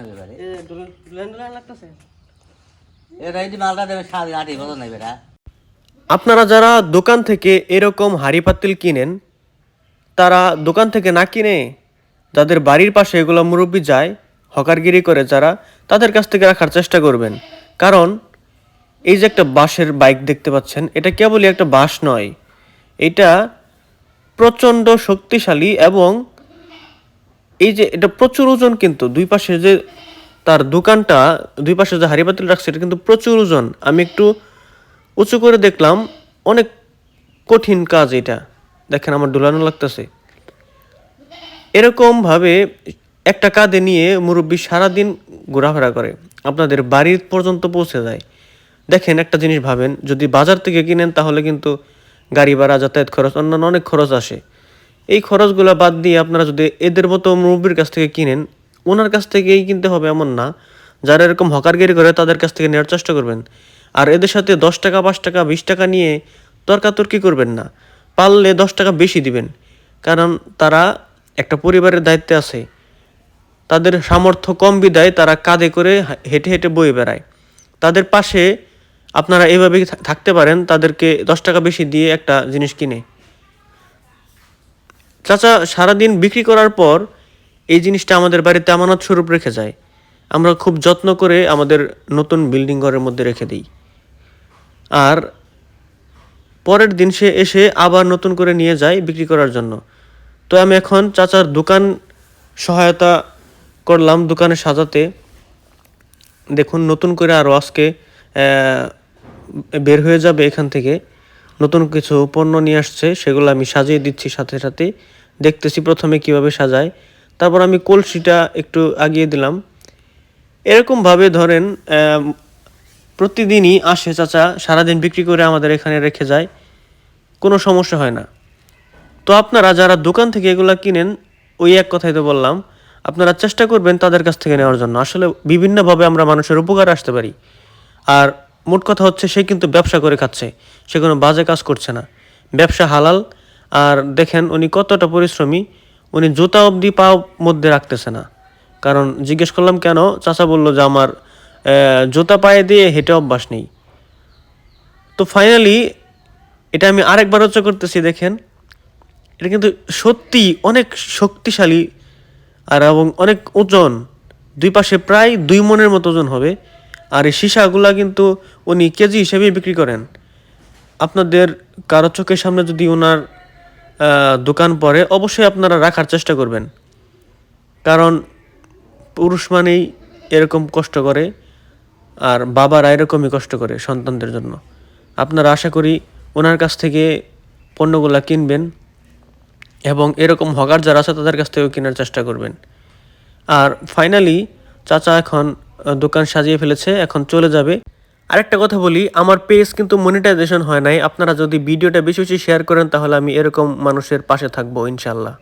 বানাবে বারে এ দুলান লাগতেছে এটা এই মালটা দেবে 8.5 বছর নাই বেটা। আপনারা যারা দোকান থেকে এরকম হাঁড়ি পাতিল কিনেন, তারা দোকান থেকে না কিনে যাদের বাড়ির পাশে এগুলো মুরব্বি যায় হকারগিরি করে যারা, তাদের কাছ থেকে রাখার চেষ্টা করবেন। কারণ এই যে একটা বাঁশের বাইক দেখতে পাচ্ছেন, এটা কেবলই একটা বাঁশ নয়, এটা প্রচণ্ড শক্তিশালী এবং এই যে এটা প্রচুর ওজন, কিন্তু দুই পাশে যে তার দোকানটা, দুই পাশে যে হাঁড়ি পাতিল রাখছে, এটা কিন্তু প্রচুর ওজন। আমি একটু উঁচু করে দেখলাম, অনেক কঠিন কাজ এটা। দেখেন আমার ডোলানো লাগতেছে। এরকমভাবে একটা কাঁধে নিয়ে মুরব্বি সারাদিন ঘোরাফেরা করে, আপনাদের বাড়ির পর্যন্ত পৌঁছে যায়। দেখেন একটা জিনিস ভাবেন, যদি বাজার থেকে কিনেন তাহলে কিন্তু গাড়ি ভাড়া, যাতায়াত খরচ, অন্যান্য অনেক খরচ আসে। এই খরচগুলো বাদ দিয়ে আপনারা যদি এদের মতো মুরব্বির কাছ থেকে কিনেন, ওনার কাছ থেকেই কিনতে হবে এমন না, যারা এরকম হকারগিরি করে তাদের কাছ থেকে নেওয়ার চেষ্টা করবেন। আর এদের সাথে 10 টাকা, 5 টাকা, 20 টাকা নিয়ে তর্কাতর্কি করবেন না, পারলে 10 টাকা বেশি দিবেন। কারণ তারা একটা পরিবারের দায়িত্বে আছে, তাদের সামর্থ্য কম বিদায় তারা কাঁধে করে হেঁটে হেঁটে বয়ে বেড়ায়। তাদের পাশে আপনারা এভাবেই থাকতে পারেন, তাদেরকে 10 টাকা বেশি দিয়ে একটা জিনিস কিনে। চাচা সারাদিন বিক্রি করার পর এই জিনিসটা আমাদের বাড়িতে আমানত স্বরূপ রেখে যায়। আমরা খুব যত্ন করে আমাদের নতুন বিল্ডিং ঘরের মধ্যে রেখে দিই, আর পরের দিন সে এসে আবার নতুন করে নিয়ে যায় বিক্রি করার জন্য। তো আমি এখন চাচার দোকান সহায়তা করলাম দোকানে সাজাতে। দেখুন নতুন করে আরও আজকে বের হয়ে যাবে এখান থেকে, নতুন কিছু পণ্য নিয়ে আসছে, সেগুলো আমি সাজিয়ে দিচ্ছি সাথে সাথে। দেখতেছি প্রথমে কিভাবে সাজায়, তারপর আমি কলসিটা একটু আগিয়ে দিলাম। এরকমভাবে ধরেন প্রতিদিনই আসে চাচা, সারাদিন বিক্রি করে আমাদের এখানে রেখে যায়, কোনো সমস্যা হয় না। তো আপনারা যারা দোকান থেকে এগুলো কিনেন, ওই এক কথাই তো বললাম, আপনারা চেষ্টা করবেন তাদের কাছ থেকে নেওয়ার জন্য। আসলে বিভিন্নভাবে আমরা মানুষের উপকার আসতে পারি। আর মোট কথা হচ্ছে, সে কিন্তু ব্যবসা করে খাচ্ছে, সে কোনো বাজে কাজ করছে না, ব্যবসা হালাল। আর দেখেন উনি কতটা পরিশ্রমী, উনি জুতা অবধি পা মধ্যে রাখতেছে না। কারণ জিজ্ঞেস করলাম কেন, চাচা বলল যে আমার জুতা পায়ে দিয়ে হেঁটে অভ্যাস নেই। তো ফাইনালি এটা আমি আরেকবার উচ্চ করতেছি, দেখেন এটা কিন্তু সত্যি অনেক শক্তিশালী আর এবং অনেক ওজন, দুই পাশে প্রায় 2 মনের মতো ওজন হবে। আর এই সীসাগুলা কিন্তু উনি কেজি হিসেবে বিক্রি করেন। আপনাদের কারো চোখের সামনে যদি ওনার দোকান পড়ে, অবশ্যই আপনারা রাখার চেষ্টা করবেন। কারণ পুরুষ মানেই এরকম কষ্ট করে, আর বাবারা এরকমই কষ্ট করে সন্তানদের জন্য। আপনারা আশা করি ওনার কাছ থেকে পণ্যগুলা কিনবেন এবং এরকম হকার যারা আছে তাদের কাছ থেকেও কেনার চেষ্টা করবেন। আর ফাইনালি চাচা এখন দোকান সাজিয়ে ফেলেছে, এখন চলে যাবে। আরেকটা কথা বলি, আমার পেজ কিন্তু মনিটাইজেশন হয় নাই। আপনারা যদি ভিডিওটা বেশি বেশি শেয়ার করেন তাহলে আমি এরকম মানুষের পাশে থাকবো ইনশাল্লাহ।